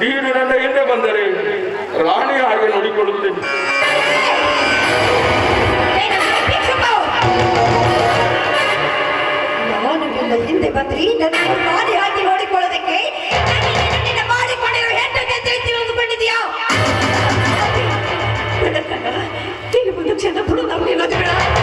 ನೀನು ನನ್ನ ಹಿಂದೆ ಬಂದರೆ ರಾಣಿ ಹಾಗೆ ನೋಡಿಕೊಳ್ಳುತ್ತೇನೆ. ನಾನು ನಿನ್ನ ಹಿಂದೆ ಬಂದ್ರಿ ನನ್ನ ರಾಣಿ ಹಾಗೆ ನೋಡಿಕೊಳ್ಳೋದಕ್ಕೆ ಮಾಡಿಕೊಂಡಿರೋ ಹೆಣ್ಣು ತಿಳಿದುಕೊಂಡಿದ್ಯಾ? ನೀನು ಒಂದು ಕ್ಷಣ ಬಿಡು, ನಾವು ನಿಲ್ಲೋದು ಬೇಡ.